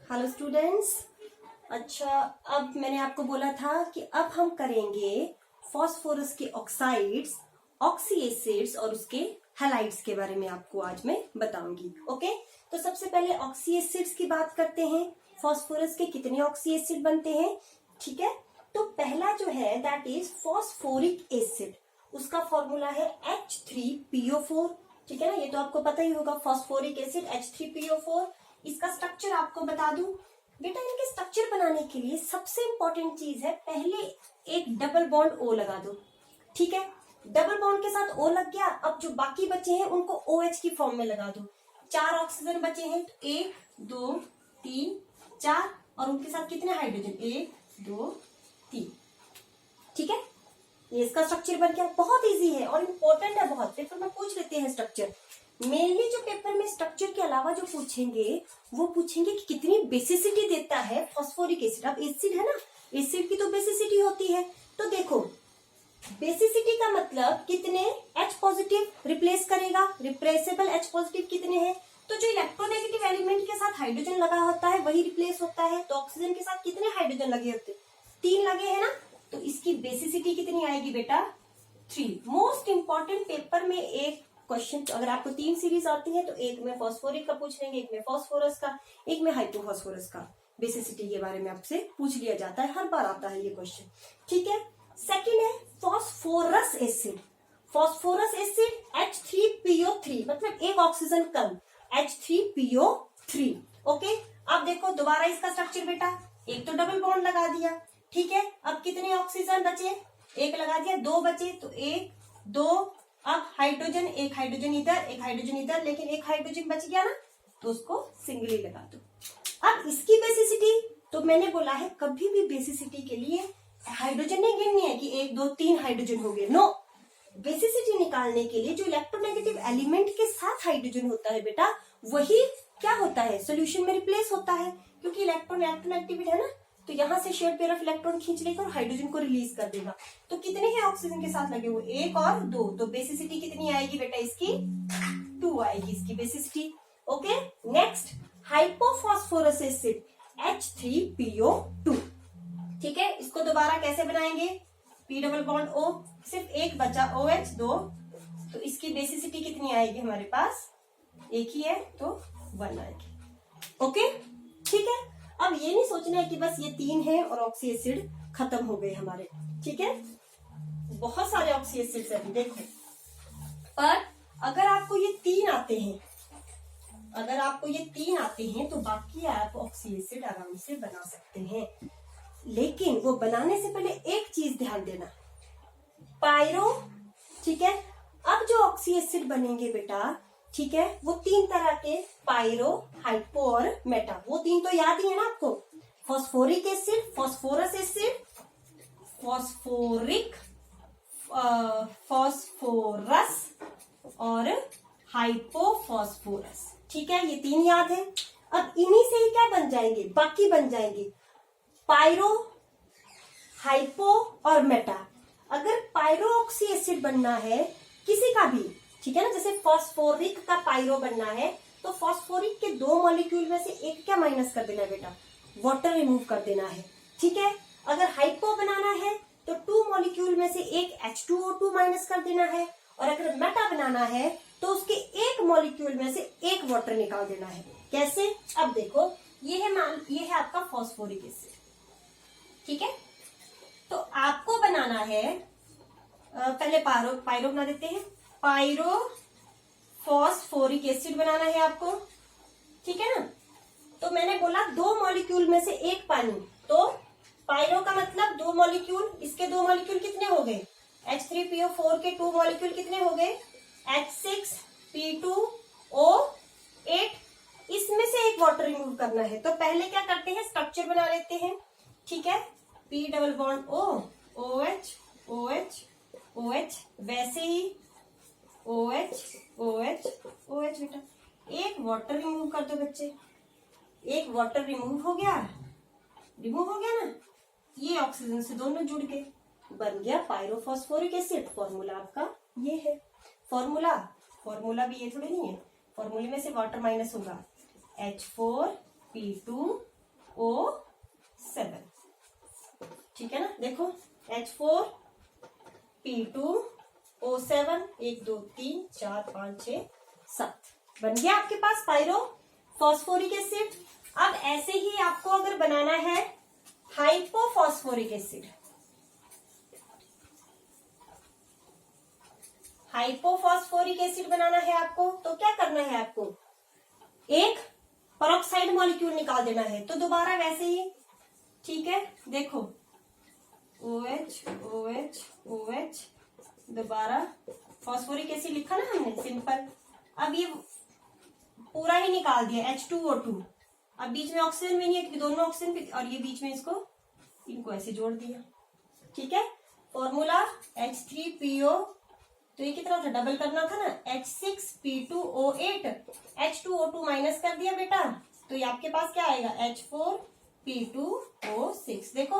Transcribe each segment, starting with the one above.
Hello students. अच्छा, अब मैंने आपको बोला था कि अब हम करेंगे फॉस्फोरस के ऑक्साइड्स, ऑक्सी एसिड्स और उसके हैलाइड्स के बारे में आपको आज मैं बताऊंगी। ओके, तो सबसे पहले ऑक्सी एसिड्स की बात करते हैं। फॉस्फोरस के कितने ऑक्सी एसिड बनते हैं? ठीक है, तो पहला जो है दैट इज फॉस्फोरिक एसिड। उसका फॉर्मूला है H3PO4। ठीक है ना, ये तो आपको पता ही होगा। Phosphoric acid H3PO4। इसका स्ट्रक्चर आपको बता दूं बेटा। इनके स्ट्रक्चर बनाने के लिए सबसे इंपॉर्टेंट चीज है, पहले एक डबल बॉन्ड O लगा दो। ठीक है, डबल बॉन्ड के साथ O लग गया। अब जो बाकी बचे हैं उनको OH की फॉर्म में लगा दो। 4 ऑक्सीजन बचे हैं, तो 1 2 3 4 और उनके साथ कितने हाइड्रोजन? 1 2 3। ठीक है, ये इसका स्ट्रक्चर बन गया। बहुत इजी है और इम्पोर्टेंट है बहुत। पेपर में पूछ लेते हैं स्ट्रक्चर। मेनली जो पेपर में स्ट्रक्चर के अलावा जो पूछेंगे वो पूछेंगे कि कितनी बेसिसिटी देता है फॉस्फोरिक एसिड। अब एसिड है ना, एसिड की तो बेसिसिटी होती है। तो देखो, बेसिसिटी का मतलब कितने H पॉजिटिव रिप्लेस करेगा। रिप्लेसेबल H पॉजिटिव कितने हैं? तो जो इलेक्ट्रोनेगेटिव एलिमेंट के साथ हाइड्रोजन लगा होता है वही रिप्लेस होता है। तो ऑक्सीजन के साथ कितने हाइड्रोजन लगे होते? 3 लगे हैं ना। तो इसकी बेसिसिटी कितनी आएगी बेटा? 3। मोस्ट इंपॉर्टेंट पेपर में एक क्वेश्चन, अगर आपको 3 सीरीज आती है तो एक में फॉस्फोरिक का पूछ लेंगे, एक में फॉस्फोरस का, एक में हाइपोफॉस्फोरस का। बेसिसिटी के बारे में आपसे पूछ लिया जाता है, हर बार आता है ये क्वेश्चन। ठीक है, सेकेंड है phosphorous acid. Phosphorous acid H3PO3, मतलब एक ऑक्सीजन कम, H3PO3। ओके, अब देखो दोबारा इसका स्ट्रक्चर बेटा। एक तो डबल बॉन्ड लगा दिया। ठीक है, अब कितने ऑक्सीजन बचे? एक लगा दिया। 2 बचे, तो 1 2। अब हाइड्रोजन, एक हाइड्रोजन इधर, एक हाइड्रोजन इधर, लेकिन एक हाइड्रोजन बच गया ना, तो उसको सिंगली लगा दो। अब इसकी बेसिसिटी, तो मैंने बोला है कभी भी बेसिसिटी के लिए हाइड्रोजन नहीं गिननी है कि 1 2 3 हाइड्रोजन हो गए। नो, बेसिसिटी निकालने के लिए जो इलेक्ट्रोनेगेटिव एलिमेंट के साथ हाइड्रोजन होता है बेटा, वही क्या होता है? सोल्यूशन में रिप्लेस होता है। क्योंकि इलेक्ट्रोनेगेटिविटी है ना, तो यहाँ से शेयर पेयर ऑफ इलेक्ट्रॉन खींच लेगा और हाइड्रोजन को रिलीज कर देगा। तो कितने हैं ऑक्सीजन के साथ लगे हुए? 1 और 2। तो बेसिसिटी कितनी आएगी बेटा? इसकी 2 आएगी इसकी basicity. Okay, next hypophosphorous acid H3PO2। ठीक है, इसको दोबारा कैसे बनाएंगे? P डबल बॉन्ड O, सिर्फ एक बचा OH 2। तो इसकी बेसिसिटी कितनी आएगी हमारे पास? एक ही है तो 1 आएगी। ओके, ठीक है। अब ये नहीं सोचना है कि बस ये 3 है और ऑक्सी एसिड खत्म हो गए हमारे। ठीक है, बहुत सारे ऑक्सी एसिड्स हैं देखो। पर अगर आपको ये 3 आते हैं, अगर आपको ये 3 आते हैं तो बाकी आप ऑक्सी एसिड आराम से बना सकते हैं। लेकिन वो बनाने से पहले एक चीज ध्यान देना, पायरो। ठीक है, अब जो ऑक्सी एसिड बनेंगे बेटा, ठीक है, वो 3 तरह के, पायरो, हाइपो और मेटा। वो 3 तो याद ही है ना आपको। Phosphoric acid, phosphorous acid, phosphoric, phosphorus और हाइपोफॉस्फोरस। ठीक है, ये 3 याद है। अब इन्हीं से ही क्या बन जाएंगे? बाकी बन जाएंगे पायरो, हाइपो और मेटा। अगर पायरो ऑक्सी एसिड बनना है किसी का भी, ठीक है ना, जैसे फॉस्फोरिक का पायरो बनना है, तो फॉस्फोरिक के 2 मॉलिक्यूल में से एक क्या माइनस कर देना है बेटा? वाटर रिमूव कर देना है। ठीक है, अगर हाइपो बनाना है तो 2 मॉलिक्यूल में से एक H2O2 माइनस कर देना है, और अगर मेटा बनाना है तो उसके एक मॉलिक्यूल में से एक वाटर निकाल देना है। कैसे? अब देखो, ये है आपका फॉस्फोरिक एसिड। ठीक है, तो आपको बनाना है, पहले पायरो बना देते हैं। पायरो फॉस्फोरिक एसिड बनाना है आपको। ठीक है ना, तो मैंने बोला 2 मॉलिक्यूल में से एक पानी, तो पायरो का मतलब 2 मॉलिक्यूल। इसके 2 मॉलिक्यूल कितने हो गए? H3PO4 के 2 मॉलिक्यूल कितने हो गए? H6P2O8। इसमें से एक वाटर रिमूव करना है, तो पहले क्या करते हैं? स्ट्रक्चर बना लेते हैं। ठीक है, P double bond O, OH OH OH, वैसे ही OH OH OH बेटा। एक वाटर रिमूव कर दो बच्चे। एक वाटर रिमूव हो गया ना, ये ऑक्सीजन से दोनों जुड़ गए, बन गया पायरोफॉस्फोरिक एसिड। फॉर्मूला आपका ये है। फॉर्मूला भी ये थोड़ी नहीं है, फॉर्मूले में से वाटर माइनस होगा, H4P2 H4O7, ठीक है ना। देखो H4P2O7, 1 2 3 4 5 6 7 बन गया आपके पास पायरो फॉस्फोरिक एसिड। अब ऐसे ही आपको अगर बनाना है हाइपोफॉस्फोरिक एसिड, हाइपोफॉस्फोरिक एसिड बनाना है आपको, तो क्या करना है आपको, एक पेरोक्साइड मॉलिक्यूल निकाल देना है। तो दोबारा वैसे ही, ठीक है, देखो OH OH OH, दोबारा फॉस्फोरिक एसिड लिखा ना हमने, सिंपल। अब ये पूरा ही निकाल दिया H2O2। अब बीच में ऑक्सीजन भी नहीं है क्योंकि दोनों ऑक्सीजन, और ये बीच में इनको ऐसे जोड़ दिया, ठीक है। फॉर्मूला H3PO, तो ये कितना था, डबल करना था ना, H6P2O8, H2O2 माइनस कर दिया बेटा, तो ये आपके पास क्या आएगा, H4P2O6। देखो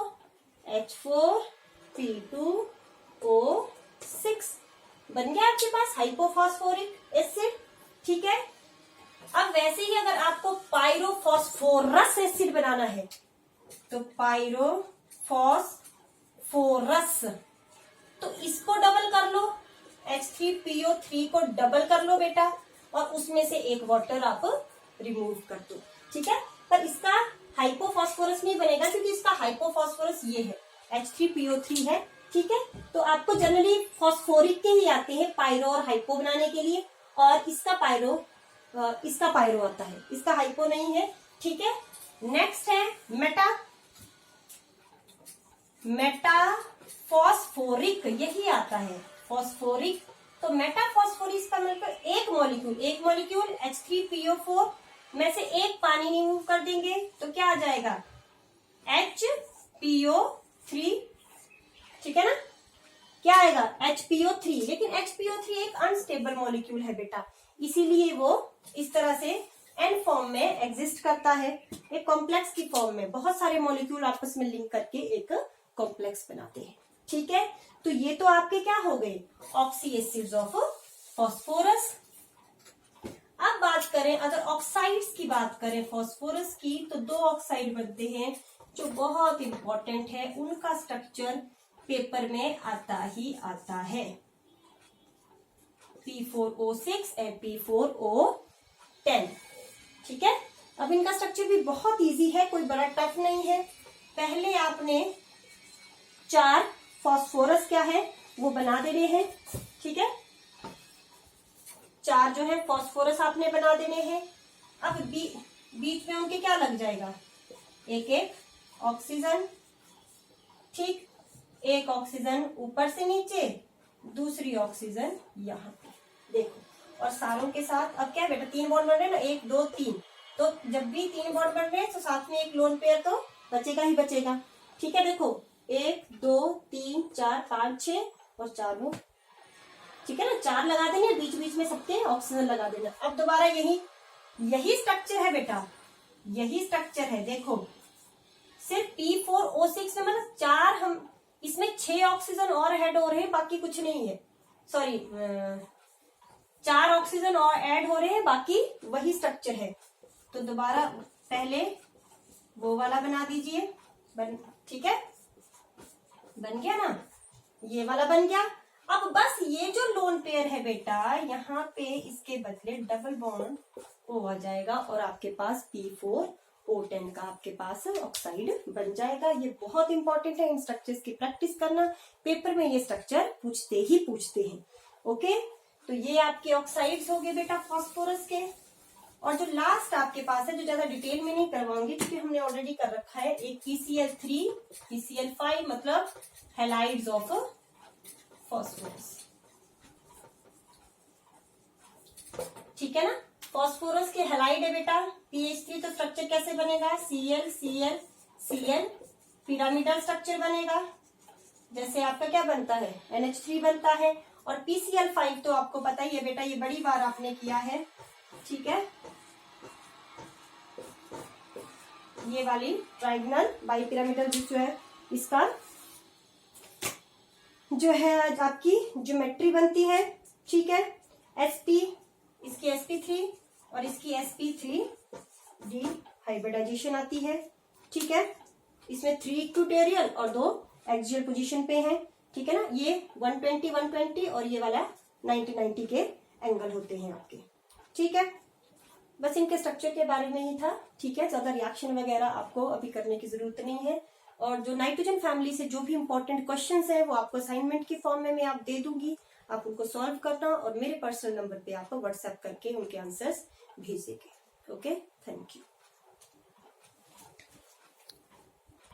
H4P2O6 बन गया आपके पास हाइपोफॉस्फोरिक एसिड, ठीक है। अब वैसे ही अगर आपको पायरोफॉस्फोरस एसिड बनाना है, तो पायरोफॉस्फोरस, तो इसको डबल कर लो, H3PO3 को डबल कर लो बेटा, और उसमें से एक वाटर आप रिमूव कर दो, ठीक है। पर इसका हाइपोफॉस्फोरस नहीं बनेगा क्योंकि इसका हाइपोफॉस्फोरस ये है, H3PO3 है, ठीक है। तो आपको जनरली फॉस्फोरिक के ही आते हैं पायरो और हाइपो बनाने के लिए, और इसका पायरो आता है, इसका हाइपो नहीं है, ठीक है। नेक्स्ट है मेटाफॉस्फोरिक, यही आता है फॉस्फोरिक। तो मेटाफॉस्फोरिक का मतलब एक मॉलिक्यूल H3PO4 में से एक पानी रिमूव कर देंगे तो क्या आ जाएगा, HPO3, ठीक है ना। क्या आएगा, HPO3। लेकिन HPO3 एक अनस्टेबल मॉलिक्यूल है बेटा, इसीलिए वो इस तरह से एन फॉर्म में एग्जिस्ट करता है, एक कॉम्प्लेक्स की फॉर्म में बहुत सारे मॉलिक्यूल आपस में लिंक करके एक कॉम्प्लेक्स बनाते हैं, ठीक है। तो ये तो आपके क्या हो गए, ऑक्सी एसिड्स ऑफ फॉस्फोरस। अब बात करें, अगर ऑक्साइड्स की बात करें फॉस्फोरस की, तो दो ऑक्साइड बनते हैं जो बहुत इंपॉर्टेंट है, उनका स्ट्रक्चर पेपर में आता ही आता है, P4O6 एंड P4O10, ठीक है। अब इनका स्ट्रक्चर भी बहुत इजी है, कोई बड़ा टफ नहीं है। पहले आपने 4 फॉस्फोरस क्या है वो बना देने हैं, ठीक है। 4 जो है फॉस्फोरस आपने बना देने हैं। अब बीच में उनके क्या लग जाएगा, एक ऑक्सीजन, ठीक, एक ऑक्सीजन ऊपर से नीचे, दूसरी ऑक्सीजन यहाँ पे, देखो। और सारों के साथ अब क्या बेटा, 3 बॉन्ड बन रहे हैं ना, 1 2 3, तो जब भी 3 बॉन्ड बन रहे हैं तो साथ में एक लोन पेयर तो बचेगा ही बचेगा, ठीक है। देखो 1 2 3 4 5 6 और 4 लो, ठीक है ना, 4 लगा देंगे, बीच बीच में सबके ऑक्सीजन लगा देना। अब दोबारा यही स्ट्रक्चर है बेटा, यही स्ट्रक्चर है, देखो सिर्फ P4O6 में मतलब 4, हम इसमें 6 ऑक्सीजन और ऐड हो रहे हैं, बाकी कुछ नहीं है, सॉरी 4 ऑक्सीजन और ऐड हो रहे हैं, बाकी वही स्ट्रक्चर है। तो दोबारा पहले वो वाला बना दीजिए, ठीक है, बन गया ना, ये वाला बन गया। अब बस ये जो लोन पेयर है बेटा, यहाँ पे इसके बदले डबल बॉन्ड हो आ जाएगा और आपके पास P4O10 का आपके पास ऑक्साइड बन जाएगा। ये बहुत इंपॉर्टेंट है, इन स्ट्रक्चर्स की प्रैक्टिस करना, पेपर में ये स्ट्रक्चर पूछते हैं। ओके, तो ये आपके ऑक्साइड्स हो गए बेटा फॉस्फोरस के। और जो लास्ट आपके पास है, जो ज्यादा डिटेल में नहीं करवाऊंगी क्योंकि हमने ऑलरेडी कर रखा है, एक PCl3 PCl5 मतलब हैलाइड्स ऑफ फॉस्फोरस, ठीक है ना। फॉस्फोरस के हैलाइड है बेटा PH3, तो स्ट्रक्चर कैसे बनेगा, Cl Cl Cl, pyramidal structure बनेगा, जैसे आपका क्या बनता है NH3 बनता है। और PCl5 तो आपको पता ही है बेटा, ये बड़ी बार आपने किया है, ठीक है। ये वाली ट्राइगोनल बाइपिरामिडल जो है, इसका जो है आपकी ज्योमेट्री बनती है, ठीक है। sp, इसकी sp3 और इसकी sp3 डी हाइब्रिडाइजेशन आती है, ठीक है। इसमें 3 इक्वेटोरियल और 2 एक्सियल पोजीशन पे हैं, ठीक है ना। ये 120 120 और ये वाला 90 90 के एंगल होते हैं आपके, ठीक है। बस इनके स्ट्रक्चर के बारे में ही था, ठीक है। ज्यादा रिएक्शन वगैरह आपको अभी करने की जरूरत नहीं है। और जो नाइट्रोजन फैमिली से जो भी इंपॉर्टेंट क्वेश्चंस है वो आपको असाइनमेंट की फॉर्म में मैं आप दे दूंगी, आप उनको सॉल्व करना और मेरे पर्सनल नंबर पे आपको व्हाट्सएप करके उनके आंसर्स भेजेंगे। Okay, thank you.